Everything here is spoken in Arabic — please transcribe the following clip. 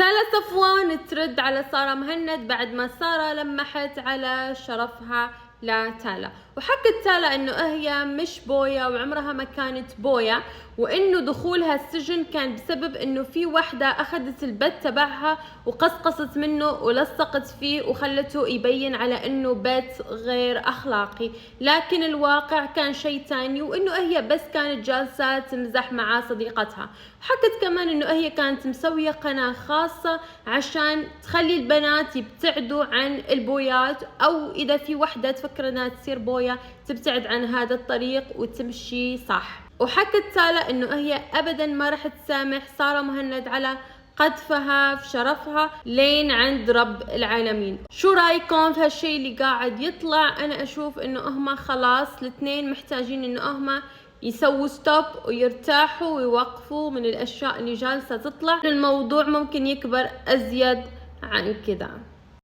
تالا صفوان ترد على سارة مهند بعد ما سارة لمحت على شرفها لتالا، وحكت تالا انه هي مش بويا وعمرها ما كانت بويا، وانه دخولها السجن كان بسبب انه في وحدة اخذت البت تبعها وقصقصت منه ولصقت فيه وخلته يبين على انه بيت غير اخلاقي، لكن الواقع كان شيء تاني، وانه هي بس كانت جالسة تمزح مع صديقتها. حكت كمان انه هي كانت مسوية قناة خاصة عشان تخلي البنات يبتعدوا عن البويات، او اذا في وحدة تفكر انها تصير بويا تبتعد عن هذا الطريق وتمشي صح. وحكت تالا انه هي ابدا ما راح تسامح سارة مهند على قذفها في شرفها لين عند رب العالمين. شو رايكم في هالشي اللي قاعد يطلع؟ انا اشوف انه هما خلاص الاثنين محتاجين انه هما يسووا ستوب ويرتاحوا ويوقفوا من الاشياء اللي جالسة تطلع. الموضوع ممكن يكبر ازيد عن كذا.